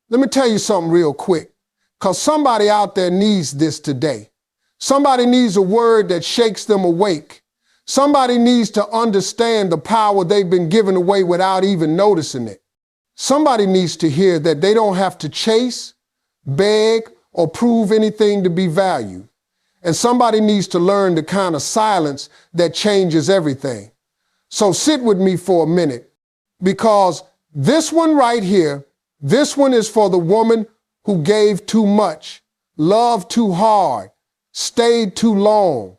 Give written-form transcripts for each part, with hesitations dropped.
Let me tell you something real quick, because somebody out there needs this today. Somebody needs a word that shakes them awake. Somebody needs to understand the power they've been given away without even noticing it. Somebody needs to hear that they don't have to chase, beg, or prove anything to be valued. And somebody needs to learn the kind of silence that changes everything. So sit with me for a minute, because this one right here, this one is for the woman who gave too much, loved too hard, stayed too long,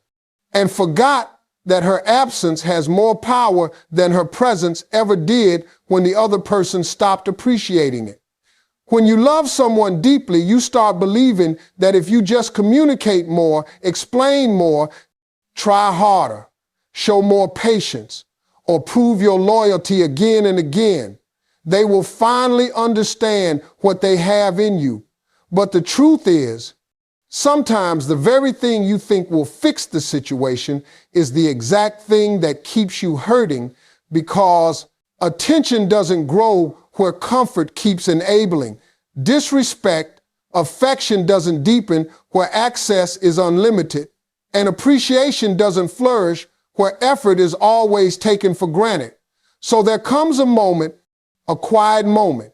and forgot that her absence has more power than her presence ever did when the other person stopped appreciating it. When you love someone deeply, you start believing that if you just communicate more, explain more, try harder, show more patience, or prove your loyalty again and again, they will finally understand what they have in you. But the truth is, sometimes the very thing you think will fix the situation is the exact thing that keeps you hurting, because attention doesn't grow where comfort keeps enabling. Disrespect, affection doesn't deepen where access is unlimited. And appreciation doesn't flourish where effort is always taken for granted. So there comes a moment, a quiet moment,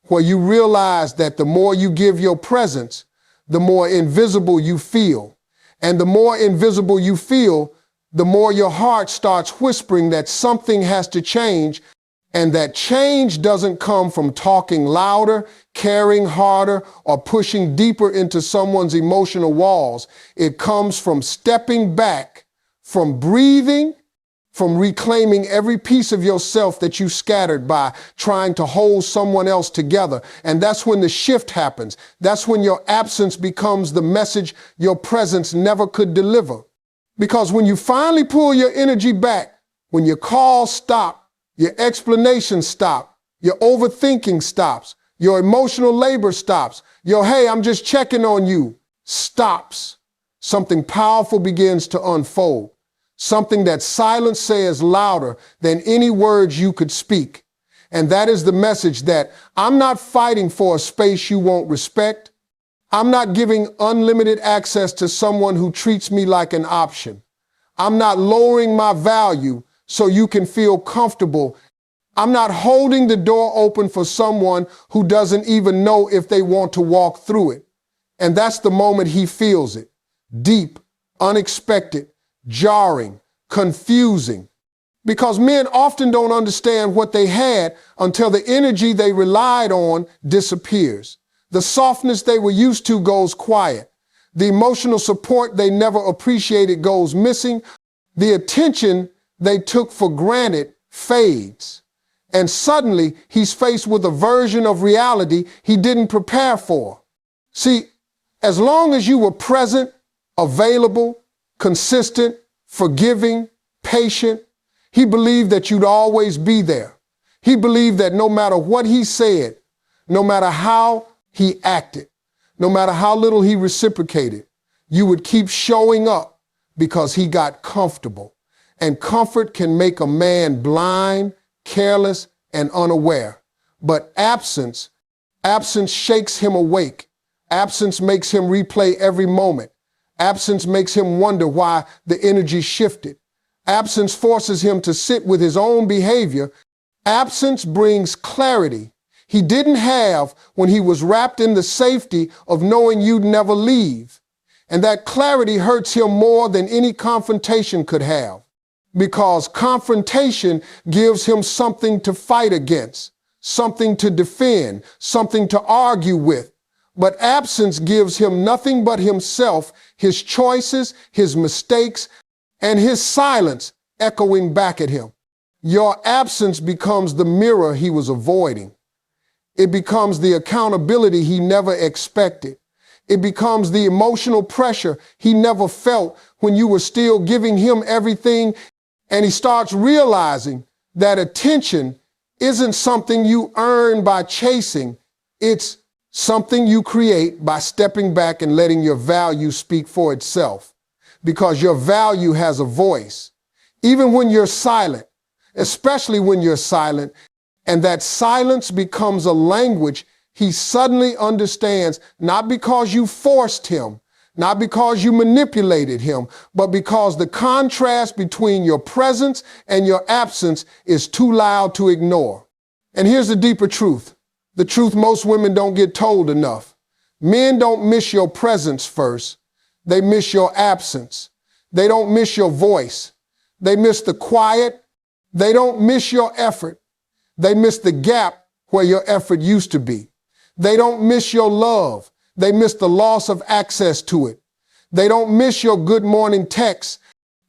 where you realize that the more you give your presence, the more invisible you feel. And the more invisible you feel, the more your heart starts whispering that something has to change, and that change doesn't come from talking louder, caring harder, or pushing deeper into someone's emotional walls. It comes from stepping back, from breathing, from reclaiming every piece of yourself that you scattered by trying to hold someone else together. And that's when the shift happens. That's when your absence becomes the message your presence never could deliver. Because when you finally pull your energy back, when your calls stop, your explanations stop, your overthinking stops, your emotional labor stops, your "hey, I'm just checking on you" stops, something powerful begins to unfold. Something that silence says louder than any words you could speak. And that is the message that I'm not fighting for a space you won't respect. I'm not giving unlimited access to someone who treats me like an option. I'm not lowering my value so you can feel comfortable. I'm not holding the door open for someone who doesn't even know if they want to walk through it. And that's the moment he feels it. Deep, unexpected, jarring, confusing, because men often don't understand what they had until the energy they relied on disappears. The softness they were used to goes quiet. The emotional support they never appreciated goes missing. The attention they took for granted fades. And suddenly he's faced with a version of reality he didn't prepare for. See, as long as you were present, available, consistent, forgiving, patient, he believed that you'd always be there. He believed that no matter what he said, no matter how he acted, no matter how little he reciprocated, you would keep showing up because he got comfortable. And comfort can make a man blind, careless, and unaware. But absence shakes him awake. Absence makes him replay every moment. Absence makes him wonder why the energy shifted. Absence forces him to sit with his own behavior. Absence brings clarity he didn't have when he was wrapped in the safety of knowing you'd never leave. And that clarity hurts him more than any confrontation could have, because confrontation gives him something to fight against, something to defend, something to argue with. But absence gives him nothing but himself, his choices, his mistakes, and his silence echoing back at him. Your absence becomes the mirror he was avoiding. It becomes the accountability he never expected. It becomes the emotional pressure he never felt when you were still giving him everything. And he starts realizing that attention isn't something you earn by chasing. It's something you create by stepping back and letting your value speak for itself. Because your value has a voice, even when you're silent, especially when you're silent. And that silence becomes a language He suddenly understands, not because you forced him, not because you manipulated him, but because the contrast between your presence and your absence is too loud to ignore. And here's the deeper truth, the truth most women don't get told enough. Men don't miss your presence first. They miss your absence. They don't miss your voice. They miss the quiet. They don't miss your effort. They miss the gap where your effort used to be. They don't miss your love. They miss the loss of access to it. They don't miss your good morning text.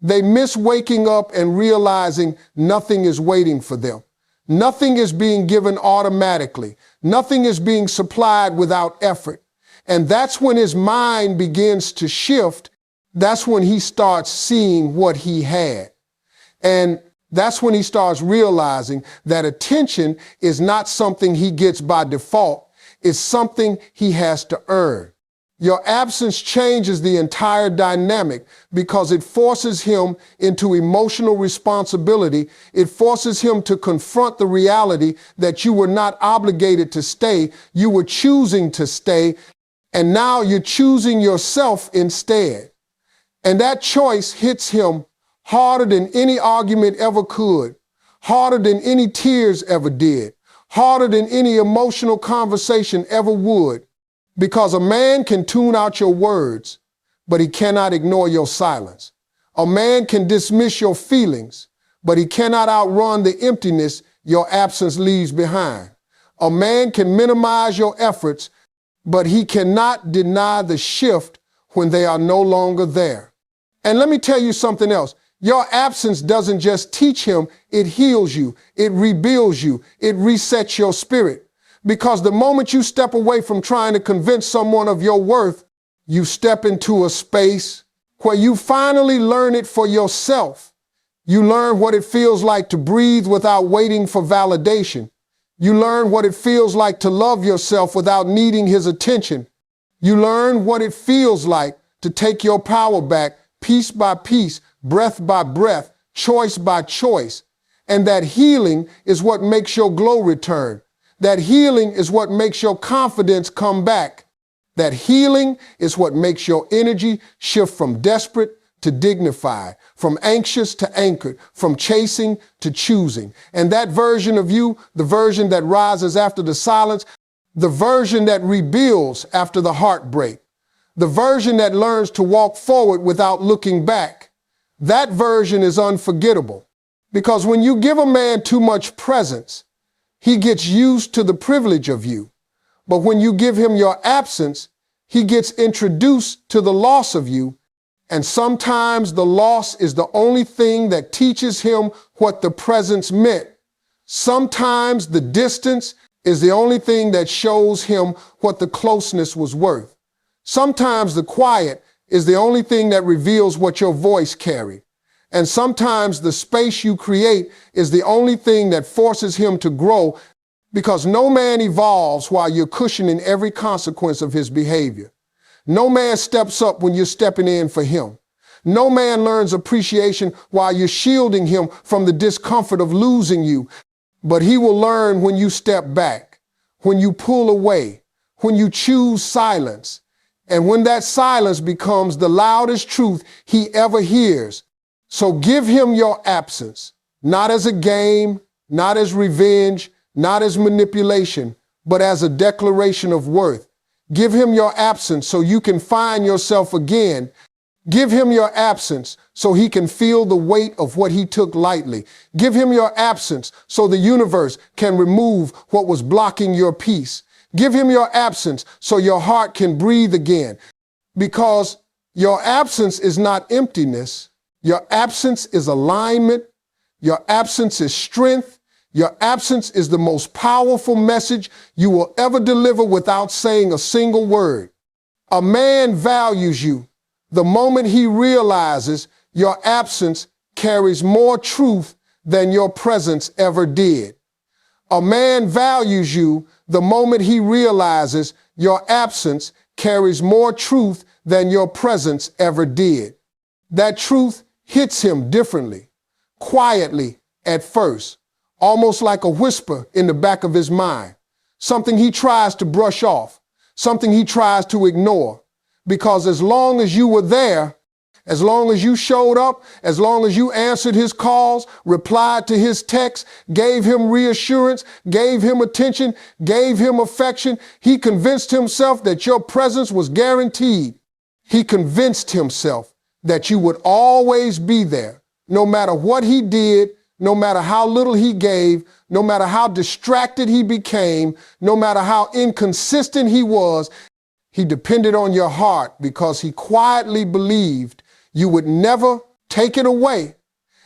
They miss waking up and realizing nothing is waiting for them. Nothing is being given automatically. Nothing is being supplied without effort. And that's when his mind begins to shift. That's when he starts seeing what he had. And that's when he starts realizing that attention is not something he gets by default. It's something he has to earn. Your absence changes the entire dynamic because it forces him into emotional responsibility. It forces him to confront the reality that you were not obligated to stay. You were choosing to stay, and now you're choosing yourself instead. And that choice hits him harder than any argument ever could, harder than any tears ever did, harder than any emotional conversation ever would. Because a man can tune out your words, but he cannot ignore your silence. A man can dismiss your feelings, but he cannot outrun the emptiness your absence leaves behind. A man can minimize your efforts, but he cannot deny the shift when they are no longer there. And let me tell you something else. Your absence doesn't just teach him, it heals you, it rebuilds you, it resets your spirit. Because the moment you step away from trying to convince someone of your worth, you step into a space where you finally learn it for yourself. You learn what it feels like to breathe without waiting for validation. You learn what it feels like to love yourself without needing his attention. You learn what it feels like to take your power back piece by piece, breath by breath, choice by choice. And that healing is what makes your glow return. That healing is what makes your confidence come back. That healing is what makes your energy shift from desperate to dignified, from anxious to anchored, from chasing to choosing. And that version of you, the version that rises after the silence, the version that rebuilds after the heartbreak, the version that learns to walk forward without looking back, that version is unforgettable. Because when you give a man too much presence, he gets used to the privilege of you. But when you give him your absence, he gets introduced to the loss of you. And sometimes the loss is the only thing that teaches him what the presence meant. Sometimes the distance is the only thing that shows him what the closeness was worth. Sometimes the quiet is the only thing that reveals what your voice carried. And sometimes the space you create is the only thing that forces him to grow, because no man evolves while you're cushioning every consequence of his behavior. No man steps up when you're stepping in for him. No man learns appreciation while you're shielding him from the discomfort of losing you. But he will learn when you step back, when you pull away, when you choose silence. And when that silence becomes the loudest truth he ever hears. So give him your absence, not as a game, not as revenge, not as manipulation, but as a declaration of worth. Give him your absence so you can find yourself again. Give him your absence so he can feel the weight of what he took lightly. Give him your absence so the universe can remove what was blocking your peace. Give him your absence so your heart can breathe again. Because your absence is not emptiness. Your absence is alignment. Your absence is strength. Your absence is the most powerful message you will ever deliver without saying a single word. A man values you the moment he realizes your absence carries more truth than your presence ever did. A man values you the moment he realizes your absence carries more truth than your presence ever did. That truth hits him differently, quietly at first, almost like a whisper in the back of his mind. something he tries to brush off, something he tries to ignore. Because as long as you were there, as long as you showed up, as long as you answered his calls, replied to his texts, gave him reassurance, gave him attention, gave him affection, he convinced himself that your presence was guaranteed. He convinced himself that you would always be there, no matter what he did, no matter how little he gave, no matter how distracted he became, no matter how inconsistent he was. He depended on your heart because he quietly believed you would never take it away.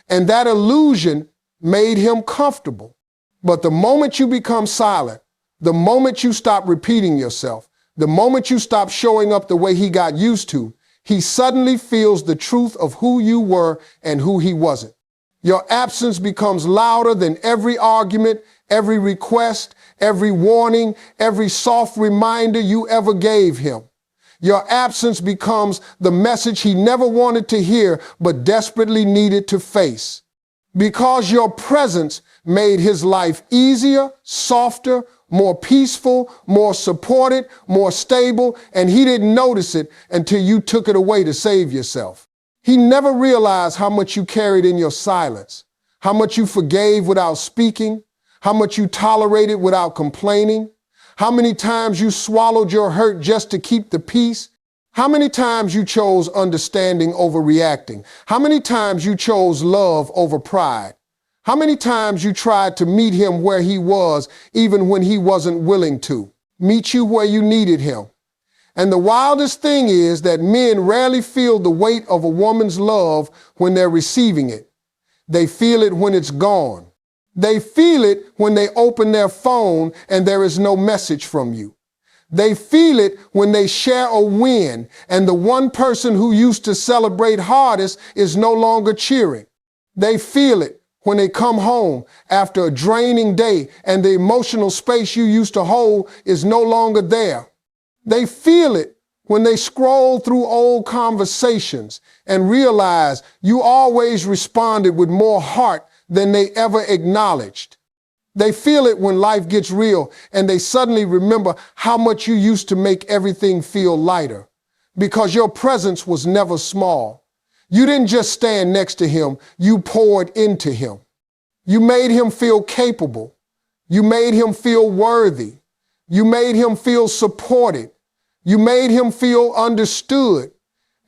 And that illusion made him comfortable. But the moment you become silent, the moment you stop repeating yourself, the moment you stop showing up the way he got used to, he suddenly feels the truth of who you were and who he wasn't. Your absence becomes louder than every argument, every request, every warning, every soft reminder you ever gave him. Your absence becomes the message he never wanted to hear but desperately needed to face. Because your presence made his life easier, softer, more peaceful, more supported, more stable, and he didn't notice it until you took it away to save yourself. He never realized how much you carried in your silence, how much you forgave without speaking, how much you tolerated without complaining, how many times you swallowed your hurt just to keep the peace, how many times you chose understanding over reacting, how many times you chose love over pride, how many times you tried to meet him where he was even when he wasn't willing to, meet you where you needed him. And the wildest thing is that men rarely feel the weight of a woman's love when they're receiving it. They feel it when it's gone. They feel it when they open their phone and there is no message from you. They feel it when they share a win and the one person who used to celebrate hardest is no longer cheering. They feel it when they come home after a draining day and the emotional space you used to hold is no longer there. They feel it when they scroll through old conversations and realize you always responded with more heart than they ever acknowledged. They feel it when life gets real and they suddenly remember how much you used to make everything feel lighter because your presence was never small. You didn't just stand next to him, you poured into him. You made him feel capable. You made him feel worthy. You made him feel supported. You made him feel understood.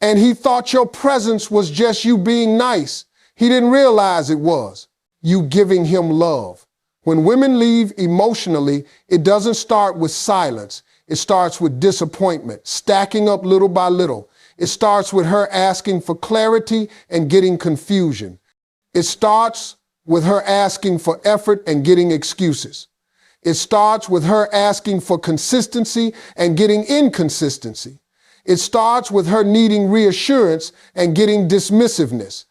And he thought your presence was just you being nice. He didn't realize it was you giving him love. When women leave emotionally, it doesn't start with silence. It starts with disappointment, stacking up little by little. It starts with her asking for clarity and getting confusion. It starts with her asking for effort and getting excuses. It starts with her asking for consistency and getting inconsistency. It starts with her needing reassurance and getting dismissiveness.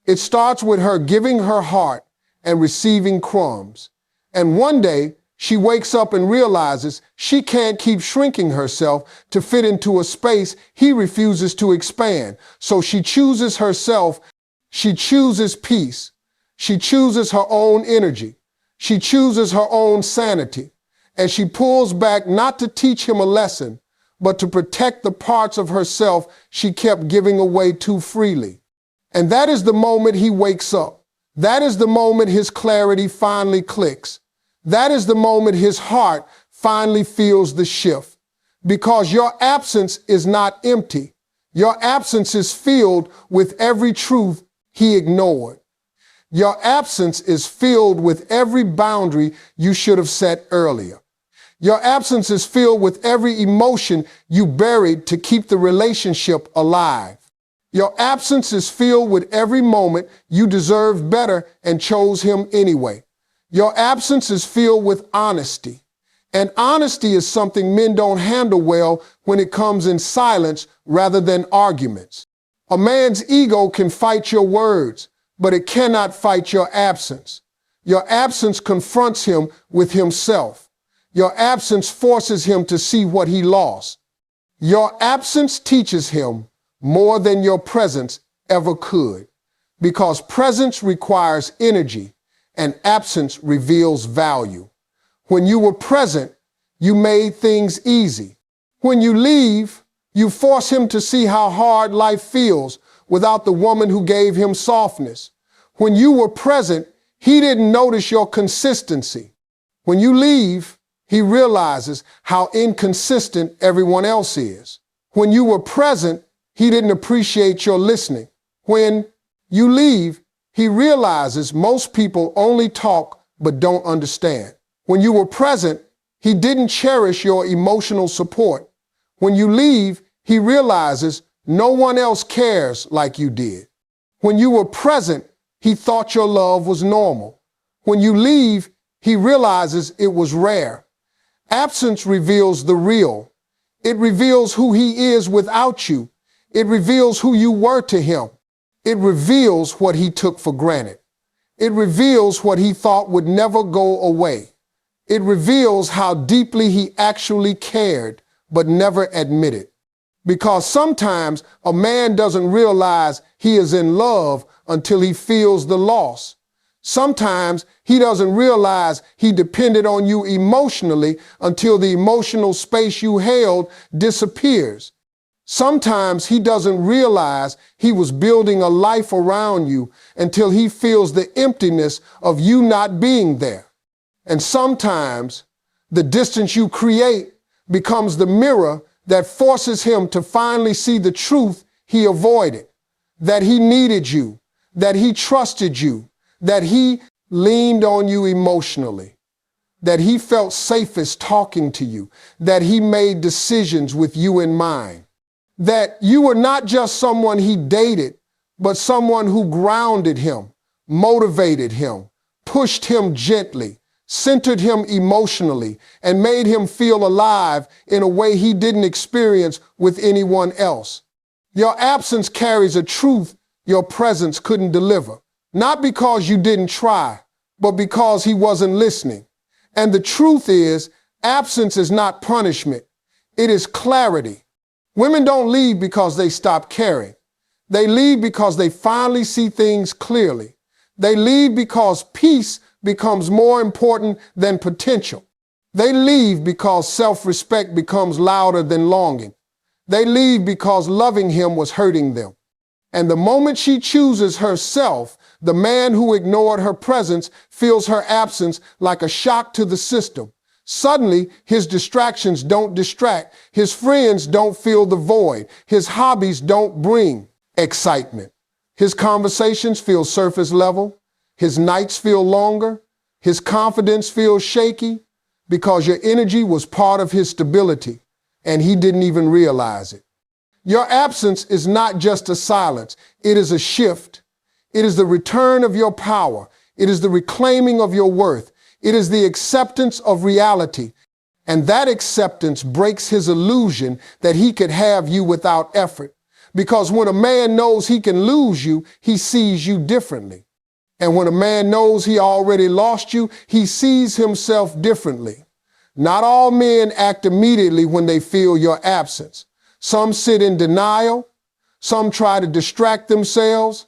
It starts with her giving her heart and receiving crumbs. And one day, she wakes up and realizes she can't keep shrinking herself to fit into a space he refuses to expand. So she chooses herself. She chooses peace. She chooses her own energy. She chooses her own sanity. And she pulls back not to teach him a lesson, but to protect the parts of herself she kept giving away too freely. And that is the moment he wakes up. That is the moment his clarity finally clicks. That is the moment his heart finally feels the shift. Because your absence is not empty. Your absence is filled with every truth he ignored. Your absence is filled with every boundary you should have set earlier. Your absence is filled with every emotion you buried to keep the relationship alive. Your absence is filled with every moment you deserved better and chose him anyway. Your absence is filled with honesty. And honesty is something men don't handle well when it comes in silence rather than arguments. A man's ego can fight your words, but it cannot fight your absence. Your absence confronts him with himself. Your absence forces him to see what he lost. Your absence teaches him more than your presence ever could, because presence requires energy and absence reveals value. When you were present, You made things easy. When you leave, you force him to see how hard life feels without the woman who gave him softness. When you were present, he didn't notice your consistency. When you leave, he realizes how inconsistent everyone else is. When you were present, he didn't appreciate your listening. When you leave, he realizes most people only talk but don't understand. When you were present, he didn't cherish your emotional support. When you leave, he realizes no one else cares like you did. When you were present, he thought your love was normal. When you leave, he realizes it was rare. Absence reveals the real. It reveals who he is without you. It reveals who you were to him. It reveals what he took for granted. It reveals what he thought would never go away. It reveals how deeply he actually cared, but never admitted. Because sometimes a man doesn't realize he is in love until he feels the loss. Sometimes he doesn't realize he depended on you emotionally until the emotional space you held disappears. Sometimes he doesn't realize he was building a life around you until he feels the emptiness of you not being there. And sometimes the distance you create becomes the mirror that forces him to finally see the truth he avoided, that he needed you, that he trusted you, that he leaned on you emotionally, that he felt safest talking to you, that he made decisions with you in mind, that you were not just someone he dated, but someone who grounded him, motivated him, pushed him gently, centered him emotionally, and made him feel alive in a way he didn't experience with anyone else. Your absence carries a truth your presence couldn't deliver, not because you didn't try, but because he wasn't listening. And the truth is, absence is not punishment. It is clarity. Women don't leave because they stop caring. They leave because they finally see things clearly. They leave because peace becomes more important than potential. They leave because self-respect becomes louder than longing. They leave because loving him was hurting them. And the moment she chooses herself, the man who ignored her presence feels her absence like a shock to the system. Suddenly, his distractions don't distract. His friends don't fill the void. His hobbies don't bring excitement. His conversations feel surface level. His nights feel longer. His confidence feels shaky because your energy was part of his stability and he didn't even realize it. Your absence is not just a silence. It is a shift. It is the return of your power. It is the reclaiming of your worth. It is the acceptance of reality. And that acceptance breaks his illusion that he could have you without effort. Because when a man knows he can lose you, he sees you differently. And when a man knows he already lost you, he sees himself differently. Not all men act immediately when they feel your absence. Some sit in denial. Some try to distract themselves.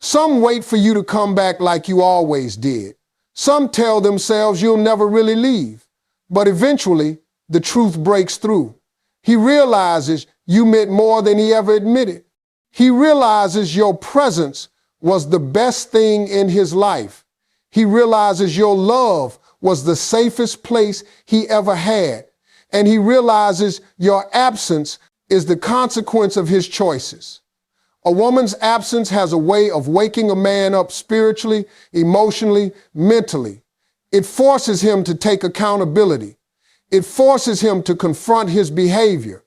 Some wait for you to come back like you always did. Some tell themselves you'll never really leave. But eventually, the truth breaks through. He realizes you meant more than he ever admitted. He realizes your presence was the best thing in his life. He realizes your love was the safest place he ever had. And he realizes your absence is the consequence of his choices. A woman's absence has a way of waking a man up spiritually, emotionally, mentally. It forces him to take accountability. It forces him to confront his behavior.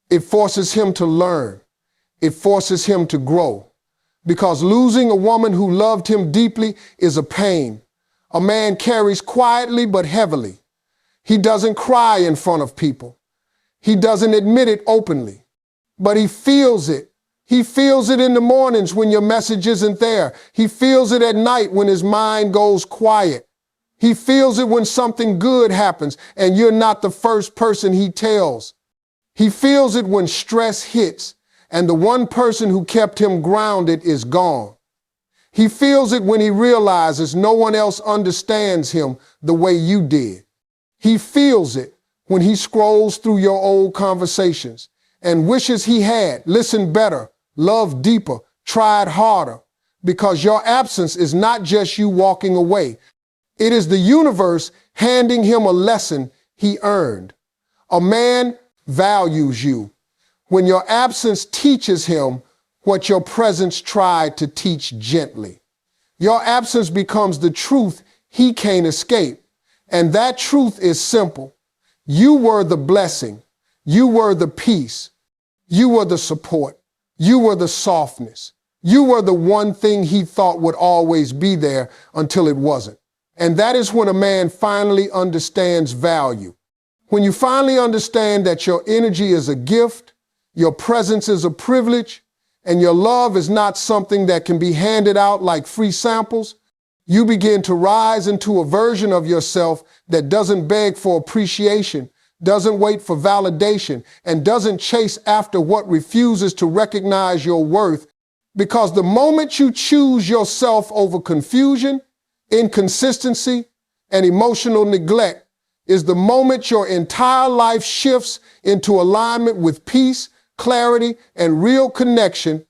It forces him to learn. It forces him to grow. Because losing a woman who loved him deeply is a pain. A man carries quietly but heavily. He doesn't cry in front of people. He doesn't admit it openly, but he feels it. He feels it in the mornings when your message isn't there. He feels it at night when his mind goes quiet. He feels it when something good happens and you're not the first person he tells. He feels it when stress hits and the one person who kept him grounded is gone. He feels it when he realizes no one else understands him the way you did. He feels it when he scrolls through your old conversations and wishes he had listened better, loved deeper, tried harder, because your absence is not just you walking away. It is the universe handing him a lesson he earned. A man values you when your absence teaches him what your presence tried to teach gently. Your absence becomes the truth he can't escape. And that truth is simple. You were the blessing. You were the peace. You were the support. You were the softness. You were the one thing he thought would always be there until it wasn't. And that is when a man finally understands value. When you finally understand that your energy is a gift, your presence is a privilege, and your love is not something that can be handed out like free samples, you begin to rise into a version of yourself that doesn't beg for appreciation, doesn't wait for validation, and doesn't chase after what refuses to recognize your worth. Because the moment you choose yourself over confusion, inconsistency, and emotional neglect is the moment your entire life shifts into alignment with peace, clarity, and real connection.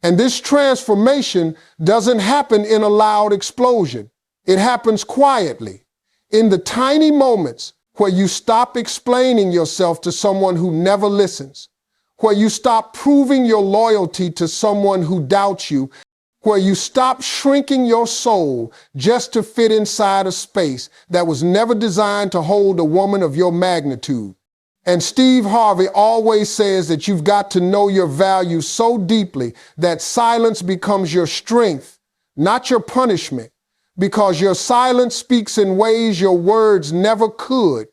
And this transformation doesn't happen in a loud explosion. It happens quietly, in the tiny moments where you stop explaining yourself to someone who never listens, where you stop proving your loyalty to someone who doubts you, where you stop shrinking your soul just to fit inside a space that was never designed to hold a woman of your magnitude. And Steve-Harvey always says that you've got to know your value so deeply that silence becomes your strength, not your punishment, because your silence speaks in ways your words never could.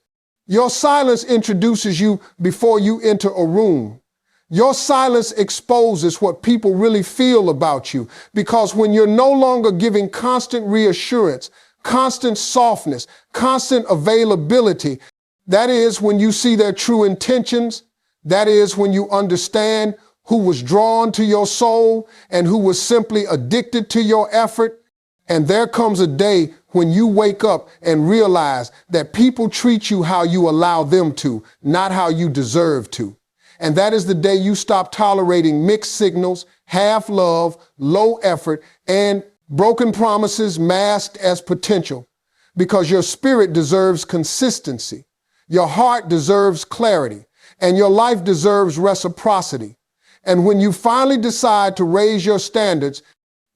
Your silence introduces you before you enter a room. Your silence exposes what people really feel about you, because when you're no longer giving constant reassurance, constant softness, constant availability, that is when you see their true intentions. That is when you understand who was drawn to your soul and who was simply addicted to your effort. And there comes a day when you wake up and realize that people treat you how you allow them to, not how you deserve to. And that is the day you stop tolerating mixed signals, half love, low effort, and broken promises masked as potential, because your spirit deserves consistency. Your heart deserves clarity, and your life deserves reciprocity. And when you finally decide to raise your standards,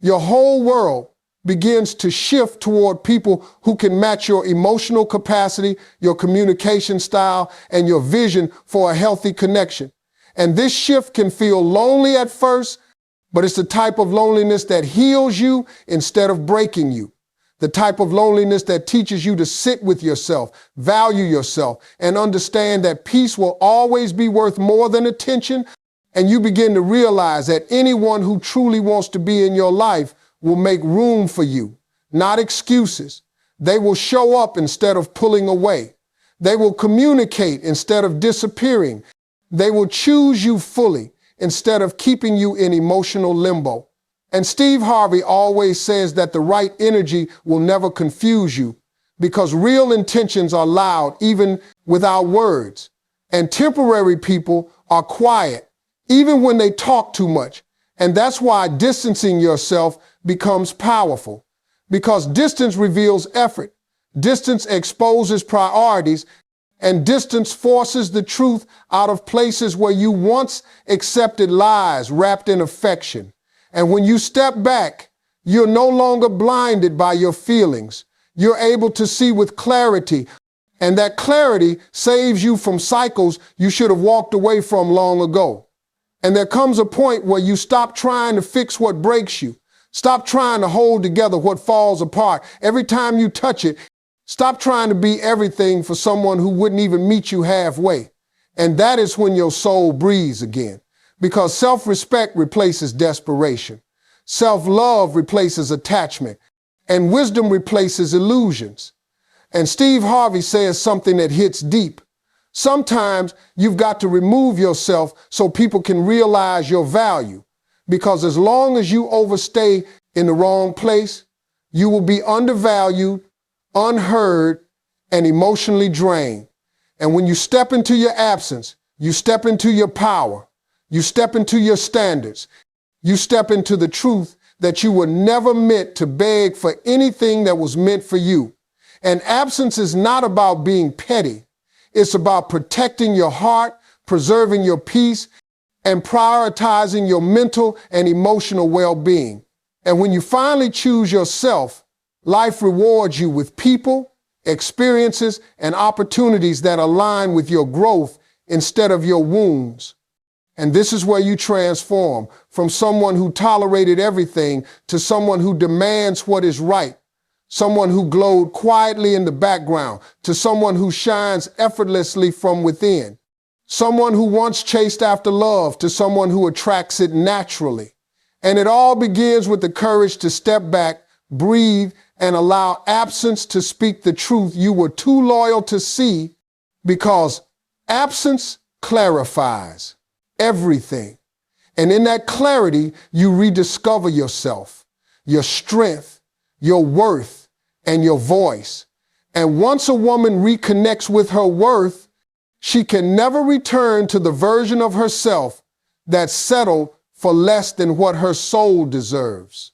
your whole world begins to shift toward people who can match your emotional capacity, your communication style, and your vision for a healthy connection. And this shift can feel lonely at first, but it's the type of loneliness that heals you instead of breaking you. The type of loneliness that teaches you to sit with yourself, value yourself, and understand that peace will always be worth more than attention. And you begin to realize that anyone who truly wants to be in your life will make room for you, not excuses. They will show up instead of pulling away. They will communicate instead of disappearing. They will choose you fully instead of keeping you in emotional limbo. And Steve-Harvey always says that the right energy will never confuse you, because real intentions are loud even without words. And temporary people are quiet, even when they talk too much. And that's why distancing yourself becomes powerful, because distance reveals effort. Distance exposes priorities, and distance forces the truth out of places where you once accepted lies wrapped in affection. And when you step back, you're no longer blinded by your feelings. You're able to see with clarity, and that clarity saves you from cycles you should have walked away from long ago. And there comes a point where you stop trying to fix what breaks you. Stop trying to hold together what falls apart. Every time you touch it, stop trying to be everything for someone who wouldn't even meet you halfway. And that is when your soul breathes again. Because self-respect replaces desperation. Self-love replaces attachment. And wisdom replaces illusions. And Steve-Harvey says something that hits deep. Sometimes you've got to remove yourself so people can realize your value. Because as long as you overstay in the wrong place, you will be undervalued, unheard, and emotionally drained. And when you step into your absence, you step into your power, you step into your standards, you step into the truth that you were never meant to beg for anything that was meant for you. And absence is not about being petty. It's about protecting your heart, preserving your peace, and prioritizing your mental and emotional well-being. And when you finally choose yourself, life rewards you with people, experiences, and opportunities that align with your growth instead of your wounds. And this is where you transform from someone who tolerated everything to someone who demands what is right, someone who glowed quietly in the background to someone who shines effortlessly from within, someone who once chased after love to someone who attracts it naturally. And it all begins with the courage to step back, breathe, and allow absence to speak the truth you were too loyal to see, because absence clarifies everything. And in that clarity, you rediscover yourself, your strength, your worth, and your voice. And once a woman reconnects with her worth, she can never return to the version of herself that settled for less than what her soul deserves.